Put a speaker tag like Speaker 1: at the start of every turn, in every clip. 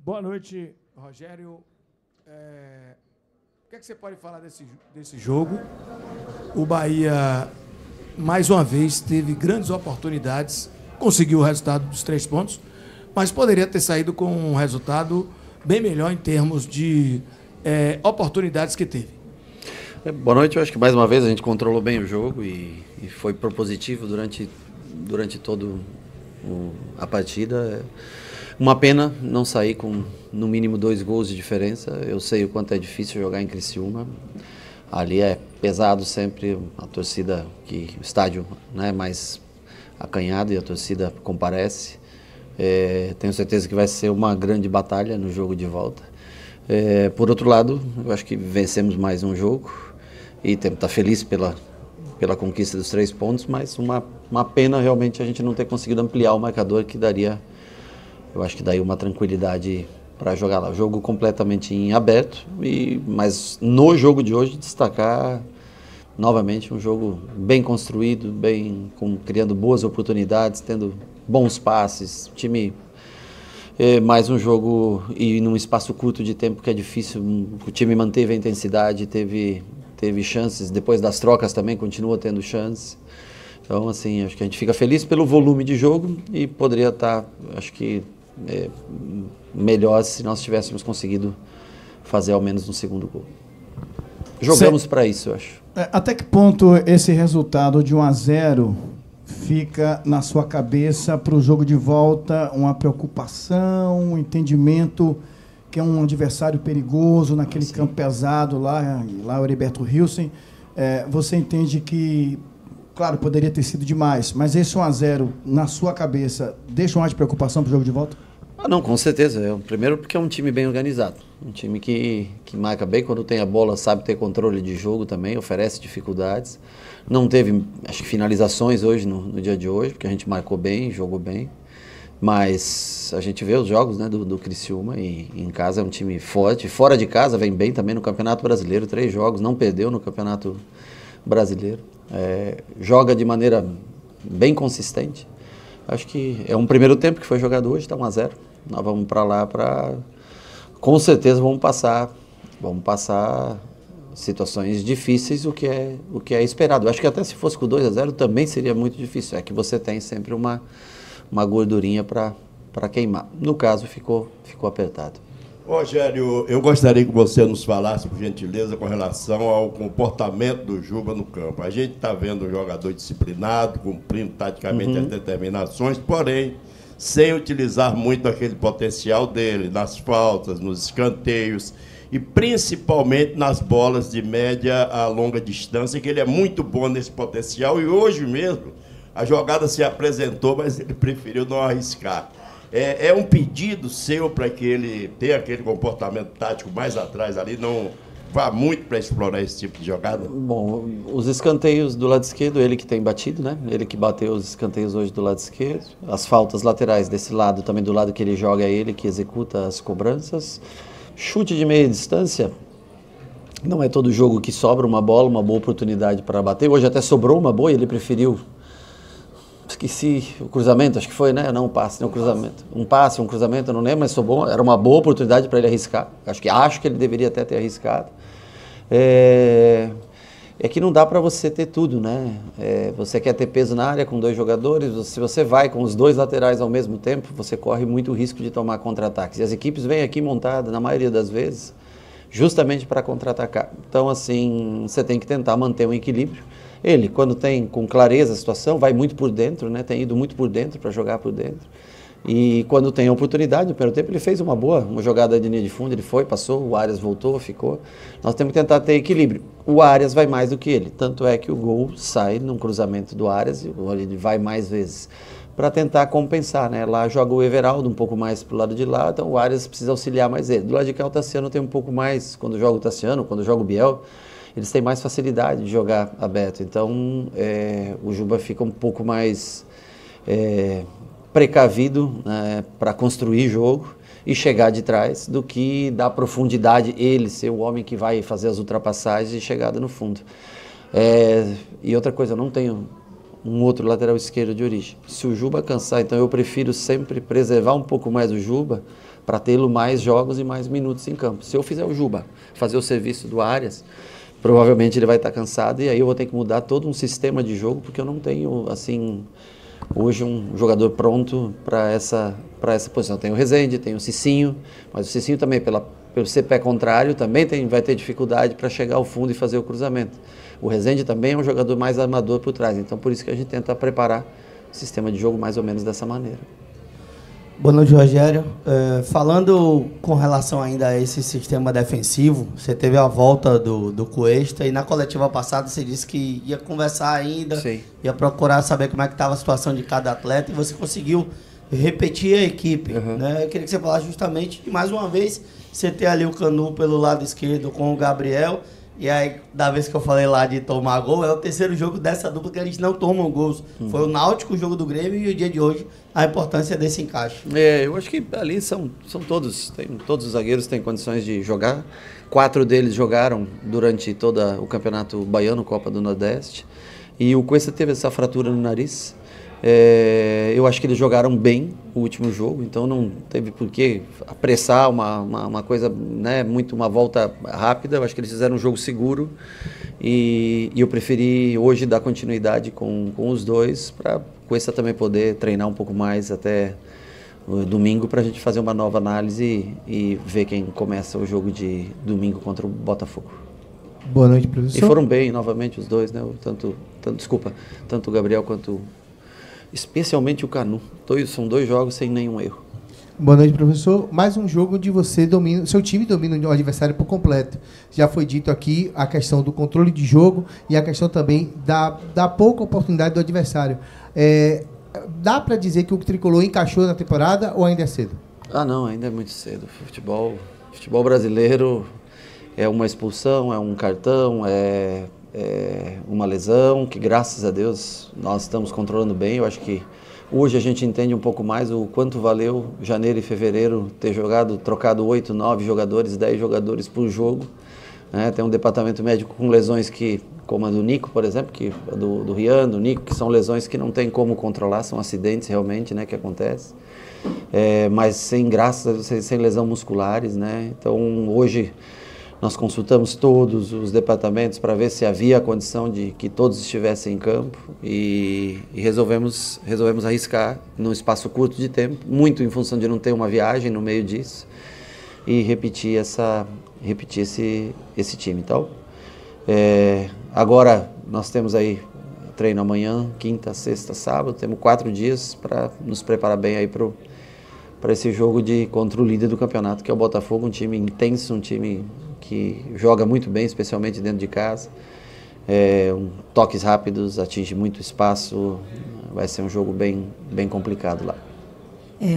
Speaker 1: Boa noite, Rogério. O que é que você pode falar desse jogo? O Bahia, mais uma vez, teve grandes oportunidades, conseguiu o resultado dos 3 pontos, mas poderia ter saído com um resultado bem melhor em termos de oportunidades que teve.
Speaker 2: Boa noite, eu acho que mais uma vez a gente controlou bem o jogo e foi propositivo durante toda a partida. Uma pena não sair com no mínimo 2 gols de diferença. Eu sei o quanto é difícil jogar em Criciúma. Ali é pesado sempre, a torcida, o estádio, né, é mais acanhado e a torcida comparece. Tenho certeza que vai ser uma grande batalha no jogo de volta. Por outro lado, eu acho que vencemos mais um jogo e temos que estar feliz pela conquista dos 3 pontos, mas uma pena realmente a gente não ter conseguido ampliar o marcador, que daria, eu acho que daí uma tranquilidade para jogar lá. O jogo completamente em aberto, mas no jogo de hoje destacar novamente um jogo bem construído, criando boas oportunidades, tendo bons passes, time... mais um jogo e num espaço curto de tempo que é difícil, o time manteve a intensidade, teve chances, depois das trocas também continua tendo chances. Então, assim, acho que a gente fica feliz pelo volume de jogo e poderia estar, acho que, melhor se nós tivéssemos conseguido fazer ao menos um segundo gol. Jogamos para isso, eu acho.
Speaker 3: Até que ponto esse resultado de 1-0 fica na sua cabeça para o jogo de volta? Uma preocupação, um entendimento que é um adversário perigoso naquele campo pesado lá o Heriberto Hilsen. Você entende que, claro, poderia ter sido demais, mas esse 1-0 na sua cabeça deixa mais de preocupação para o jogo de volta?
Speaker 2: Não, com certeza. Primeiro porque é um time bem organizado, um time que marca bem, quando tem a bola sabe ter controle de jogo também, oferece dificuldades. Não teve, acho que, finalizações hoje, no dia de hoje, porque a gente marcou bem, jogou bem. Mas a gente vê os jogos, né, do Criciúma e em casa é um time forte. Fora de casa vem bem também no Campeonato Brasileiro, 3 jogos, não perdeu no Campeonato Brasileiro. Joga de maneira bem consistente. Acho que é um primeiro tempo que foi jogado hoje, está 1-0. Nós vamos para lá com certeza vamos passar situações difíceis, o que é esperado. Eu acho que até se fosse com 2-0 também seria muito difícil. É que você tem sempre uma gordurinha para queimar. No caso, ficou apertado.
Speaker 4: Rogério, eu gostaria que você nos falasse, por gentileza, com relação ao comportamento do Juba no campo. A gente está vendo um jogador disciplinado, cumprindo taticamente as determinações, porém, sem utilizar muito aquele potencial dele nas faltas, nos escanteios e principalmente nas bolas de média a longa distância, que ele é muito bom nesse potencial e hoje mesmo a jogada se apresentou, mas ele preferiu não arriscar. É um pedido seu para que ele tenha aquele comportamento tático mais atrás ali, não vá muito para explorar esse tipo de jogada?
Speaker 2: Bom, os escanteios do lado esquerdo, ele que tem batido, né? Ele que bateu os escanteios hoje do lado esquerdo. As faltas laterais desse lado, também do lado que ele joga, é ele que executa as cobranças. Chute de meia distância, não é todo jogo que sobra uma bola, uma boa oportunidade para bater. Hoje até sobrou uma boa e ele preferiu... Esqueci o cruzamento, acho que foi, né? Não, um passe, não, um cruzamento. Um passe, um cruzamento, eu não lembro, mas sobrou, era uma boa oportunidade para ele arriscar. Acho que ele deveria até ter arriscado. É que não dá para você ter tudo, né? Você quer ter peso na área com 2 jogadores, se você vai com os 2 laterais ao mesmo tempo, você corre muito risco de tomar contra-ataques. E as equipes vêm aqui montadas, na maioria das vezes, justamente para contra-atacar. Então, assim, você tem que tentar manter um equilíbrio. Ele, quando tem com clareza a situação, vai muito por dentro, né? Tem ido muito por dentro para jogar por dentro. E quando tem a oportunidade, no primeiro tempo, ele fez uma jogada de linha de fundo, ele foi, passou, o Arias voltou, ficou. Nós temos que tentar ter equilíbrio. O Arias vai mais do que ele, tanto é que o gol sai num cruzamento do Arias, e ele vai mais vezes para tentar compensar, né? Lá joga o Everaldo um pouco mais para o lado de lá, então o Arias precisa auxiliar mais ele. Do lado de cá o Tassiano tem um pouco mais, quando joga o Tassiano, quando joga o Biel, eles têm mais facilidade de jogar aberto. Então, o Juba fica um pouco mais precavido, né, para construir jogo e chegar de trás, do que dar profundidade, ele ser o homem que vai fazer as ultrapassagens e chegada no fundo. E outra coisa, eu não tenho um outro lateral esquerdo de origem. Se o Juba cansar, então eu prefiro sempre preservar um pouco mais o Juba para tê-lo mais jogos e mais minutos em campo. Se eu fizer o Juba fazer o serviço do Arias, provavelmente ele vai estar cansado e aí eu vou ter que mudar todo um sistema de jogo, porque eu não tenho, assim, hoje um jogador pronto para essa posição. Tem o Rezende, tem o Cicinho, mas o Cicinho também, pelo ser pé contrário, também vai ter dificuldade para chegar ao fundo e fazer o cruzamento. O Rezende também é um jogador mais armador por trás, então por isso que a gente tenta preparar o sistema de jogo mais ou menos dessa maneira.
Speaker 5: Boa noite, Rogério. Falando com relação ainda a esse sistema defensivo, você teve a volta do Cuesta e na coletiva passada você disse que ia conversar ainda,
Speaker 2: Sim.
Speaker 5: Ia procurar saber como é que estava a situação de cada atleta e você conseguiu repetir a equipe. Né? Eu queria que você falasse justamente de, mais uma vez, você ter ali o Canu pelo lado esquerdo com o Gabriel. E aí, da vez que eu falei lá de tomar gol, é o terceiro jogo dessa dupla que a gente não toma gols. Foi o Náutico, o jogo do Grêmio, e o dia de hoje, a importância desse encaixe.
Speaker 2: Eu acho que ali são todos, todos os zagueiros têm condições de jogar. 4 deles jogaram durante todo o Campeonato Baiano, Copa do Nordeste. E o Cuesta teve essa fratura no nariz. Eu acho que eles jogaram bem o último jogo, então não teve por que apressar uma coisa, né, uma volta rápida. Eu acho que eles fizeram um jogo seguro e eu preferi hoje dar continuidade com os dois para com essa também poder treinar um pouco mais até domingo para a gente fazer uma nova análise e ver quem começa o jogo de domingo contra o Botafogo.
Speaker 6: Boa noite, professor.
Speaker 2: E foram bem novamente os dois, né? Tanto o Gabriel quanto especialmente o Canu. São 2 jogos sem nenhum erro.
Speaker 6: Boa noite, professor. Mais um jogo onde você domina, seu time domina o adversário por completo. Já foi dito aqui a questão do controle de jogo e a questão também da pouca oportunidade do adversário. Dá para dizer que o Tricolor encaixou na temporada ou ainda é cedo?
Speaker 2: Não, ainda é muito cedo. Futebol brasileiro é uma expulsão, é um cartão, é uma lesão que, graças a Deus, nós estamos controlando bem. Eu acho que hoje a gente entende um pouco mais o quanto valeu janeiro e fevereiro ter trocado 8, 9 jogadores, 10 jogadores por jogo. Tem um departamento médico com lesões como a do Nico, por exemplo, do Rian, do Nico, que são lesões que não tem como controlar, são acidentes realmente, né, que acontecem. Mas sem lesão musculares, né? Então hoje nós consultamos todos os departamentos para ver se havia a condição de que todos estivessem em campo e resolvemos arriscar num espaço curto de tempo, muito em função de não ter uma viagem no meio disso, e repetir esse time. Então, agora nós temos aí treino amanhã, quinta, sexta, sábado, temos 4 dias para nos preparar bem aí para esse jogo contra o líder do campeonato, que é o Botafogo, um time intenso, um time que joga muito bem, especialmente dentro de casa. Toques rápidos, atinge muito espaço, vai ser um jogo bem complicado lá.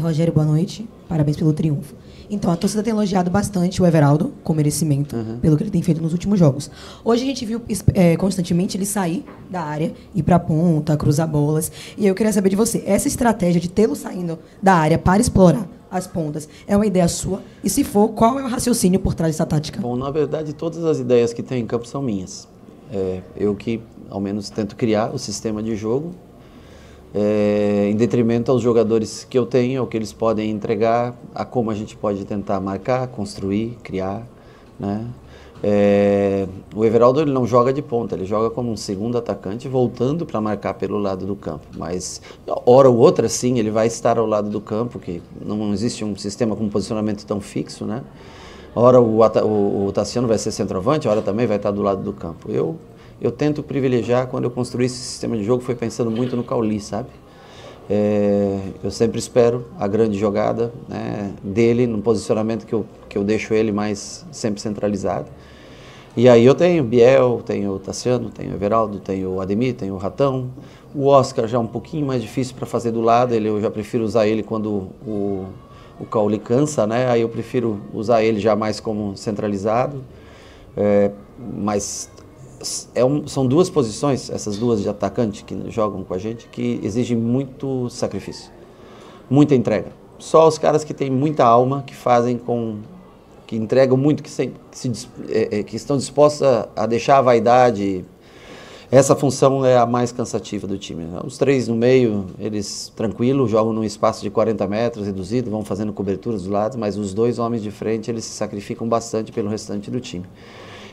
Speaker 7: Rogério, boa noite, parabéns pelo triunfo. Então, a torcida tem elogiado bastante o Everaldo, com merecimento, pelo que ele tem feito nos últimos jogos. Hoje a gente viu constantemente ele sair da área, ir para a ponta, cruzar bolas. E eu queria saber de você, essa estratégia de tê-lo saindo da área para explorar as pontas, é uma ideia sua? E se for, qual é o raciocínio por trás dessa tática?
Speaker 2: Bom, na verdade, todas as ideias que tem em campo são minhas. Eu que, ao menos, tento criar o sistema de jogo, em detrimento aos jogadores que eu tenho, ao que eles podem entregar, a como a gente pode tentar marcar, construir, criar, né? O Everaldo ele não joga de ponta, ele joga como um segundo atacante, voltando para marcar pelo lado do campo. Mas, hora ou outra, sim, ele vai estar ao lado do campo, que não existe um sistema com posicionamento tão fixo, né? Hora o Tassiano vai ser centroavante, hora também vai estar do lado do campo. Eu tento privilegiar, quando eu construí esse sistema de jogo, foi pensando muito no Cauli, sabe? Eu sempre espero a grande jogada, né, dele, no posicionamento que eu deixo ele mais sempre centralizado. E aí eu tenho o Biel, tenho o Tassiano, tenho o Everaldo, tenho o Ademir, tenho o Ratão. O Oscar já é um pouquinho mais difícil para fazer do lado, eu já prefiro usar ele quando o Cauli cansa, né? Aí eu prefiro usar ele já mais como centralizado. Mas são 2 posições, essas 2 de atacante que jogam com a gente, que exigem muito sacrifício, muita entrega. Só os caras que têm muita alma, que entregam muito, que estão dispostos a deixar a vaidade Essa função é a mais cansativa do time. Os 3 no meio, eles tranquilo, jogam num espaço de 40 metros, reduzido, vão fazendo coberturas dos lados, mas os 2 homens de frente, eles se sacrificam bastante pelo restante do time.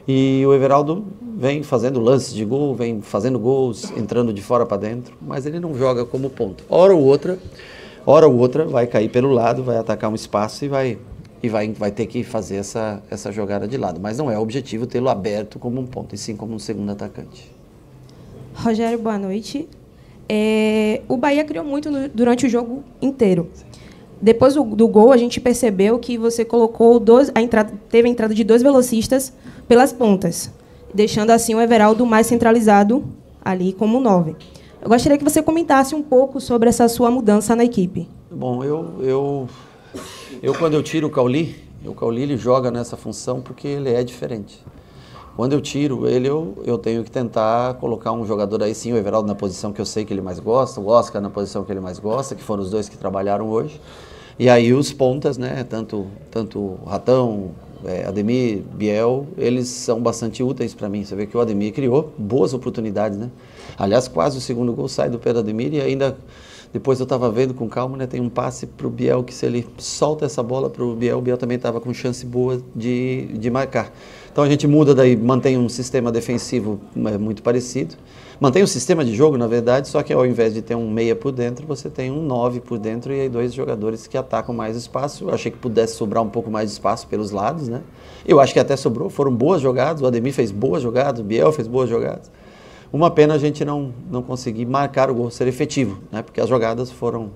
Speaker 2: E o Everaldo vem fazendo lances de gol, vem fazendo gols, entrando de fora para dentro, mas ele não joga como ponto. Hora ou outra vai cair pelo lado, vai atacar um espaço e vai ter que fazer essa jogada de lado. Mas não é o objetivo tê-lo aberto como um ponto, e sim como um segundo atacante.
Speaker 8: Rogério, boa noite. O Bahia criou muito durante o jogo inteiro. Depois do gol, a gente percebeu que você colocou teve a entrada de 2 velocistas pelas pontas, deixando assim o Everaldo mais centralizado ali como 9. Eu gostaria que você comentasse um pouco sobre essa sua mudança na equipe.
Speaker 2: Bom, eu quando eu tiro o Cauli ele joga nessa função porque ele é diferente. Quando eu tiro ele, eu tenho que tentar colocar um jogador aí, sim, o Everaldo na posição que eu sei que ele mais gosta, o Oscar na posição que ele mais gosta, que foram os 2 que trabalharam hoje. E aí os pontas, né, tanto Ratão, Ademir, Biel, eles são bastante úteis para mim. Você vê que o Ademir criou boas oportunidades, né? Aliás, quase o segundo gol sai do pé do Ademir e ainda... Depois eu estava vendo com calma, né? Tem um passe para o Biel, que se ele solta essa bola para o Biel também estava com chance boa de marcar. Então a gente muda daí, mantém um sistema defensivo muito parecido. Mantém o sistema de jogo, na verdade, só que ao invés de ter um meia por dentro, você tem um 9 por dentro e aí 2 jogadores que atacam mais espaço. Eu achei que pudesse sobrar um pouco mais de espaço pelos lados, né? Eu acho que até sobrou, foram boas jogadas, o Ademir fez boas jogadas, o Biel fez boas jogadas. Uma pena a gente não conseguir marcar o gol, ser efetivo, né? Porque as jogadas foram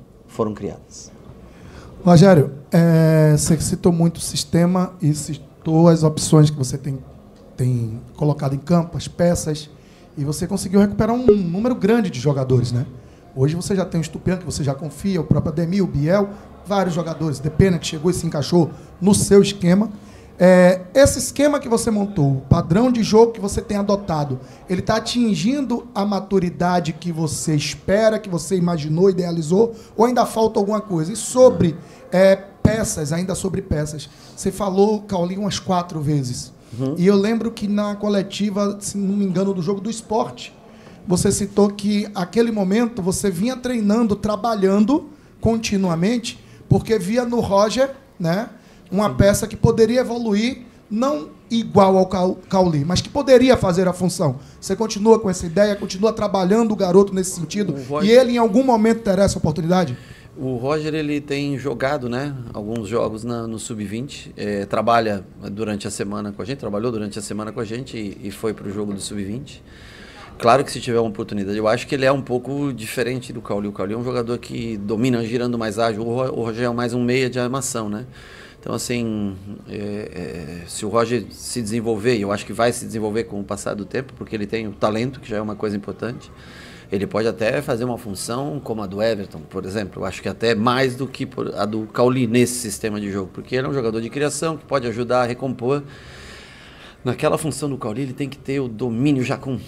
Speaker 2: criadas.
Speaker 9: Rogério, você citou muito o sistema e citou as opções que você tem colocado em campo, as peças, e você conseguiu recuperar um número grande de jogadores, né? Hoje você já tem o Estupian, que você já confia, o próprio Ademir, o Biel, vários jogadores. Depena, que chegou e se encaixou no seu esquema. Esse esquema que você montou, o padrão de jogo que você tem adotado, ele está atingindo a maturidade que você espera, que você imaginou, idealizou, ou ainda falta alguma coisa? E sobre peças, ainda sobre peças, você falou, Cauli, umas 4 vezes. E eu lembro que na coletiva, se não me engano, do jogo do Sport, você citou que aquele momento você vinha treinando, trabalhando continuamente, porque via no Roger, né, uma peça que poderia evoluir, não igual ao Cauli, mas que poderia fazer a função. Você continua com essa ideia, continua trabalhando o garoto nesse sentido, e ele em algum momento terá essa oportunidade?
Speaker 2: O Roger, ele tem jogado, né, alguns jogos no Sub-20, trabalha durante a semana com a gente, trabalhou durante a semana com a gente e foi para o jogo do Sub-20. Claro que se tiver uma oportunidade, eu acho que ele é um pouco diferente do Cauli. O Cauli é um jogador que domina girando mais ágil, o Roger é mais um meia de armação, né? Então, assim, se o Roger se desenvolver, e eu acho que vai se desenvolver com o passar do tempo, porque ele tem o talento, que já é uma coisa importante, ele pode até fazer uma função como a do Everton, por exemplo. Eu acho que até mais do que a do Cauli nesse sistema de jogo, porque ele é um jogador de criação que pode ajudar a recompor. Naquela função do Cauli, ele tem que ter o domínio já com,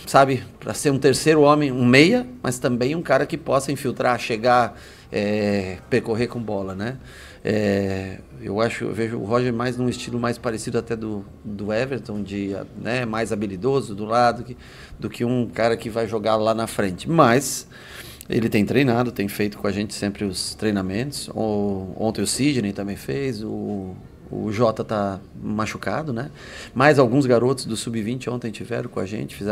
Speaker 2: sabe, para ser um terceiro homem, um meia, mas também um cara que possa infiltrar, chegar, percorrer com bola, né? Eu vejo o Roger mais num estilo mais parecido até do Everton, né, mais habilidoso do lado, do que um cara que vai jogar lá na frente. Mas ele tem treinado, tem feito com a gente sempre os treinamentos. Ontem o Sidney também fez, o Jota está machucado, né? Mas alguns garotos do Sub-20 ontem tiveram com a gente.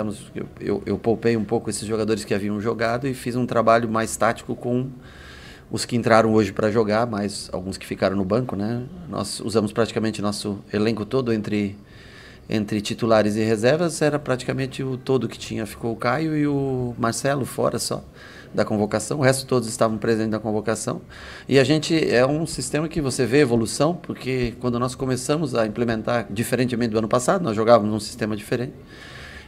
Speaker 2: Eu poupei um pouco esses jogadores que haviam jogado e fiz um trabalho mais tático com os que entraram hoje para jogar, mas alguns que ficaram no banco, né? Nós usamos praticamente nosso elenco todo entre titulares e reservas, era praticamente o todo que tinha. Ficou o Caio e o Marcelo fora só da convocação, o resto todos estavam presentes na convocação. E a gente é um sistema que você vê evolução, porque quando nós começamos a implementar, diferentemente do ano passado, nós jogávamos num sistema diferente,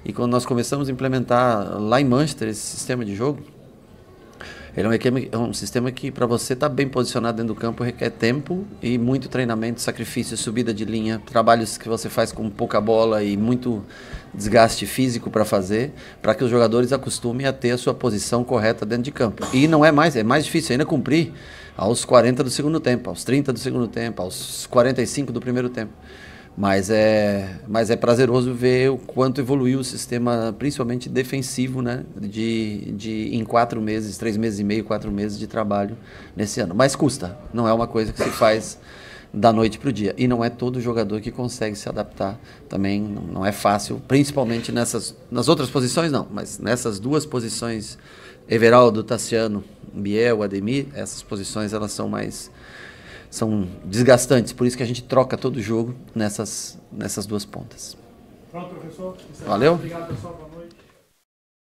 Speaker 2: e quando nós começamos a implementar lá em Manchester esse sistema de jogo, ele é um sistema que, para você estar bem posicionado dentro do campo, requer tempo e muito treinamento, sacrifício, subida de linha, trabalhos que você faz com pouca bola e muito desgaste físico para fazer, para que os jogadores acostumem a ter a sua posição correta dentro de campo. E não é mais difícil ainda cumprir aos 40 do segundo tempo, aos 30 do segundo tempo, aos 45 do primeiro tempo. Mas é prazeroso ver o quanto evoluiu o sistema, principalmente defensivo, né? Em 4 meses, 3 meses e meio, 4 meses de trabalho nesse ano. Mas custa, não é uma coisa que se faz da noite para o dia. E não é todo jogador que consegue se adaptar. Também não é fácil, principalmente nas outras posições não, mas nessas 2 posições, Everaldo, Tassiano, Biel, Ademir, essas posições elas são desgastantes, por isso que a gente troca todo jogo nessas 2 pontas.
Speaker 9: Pronto, professor.
Speaker 2: Valeu.
Speaker 9: Obrigado, pessoal. Boa noite.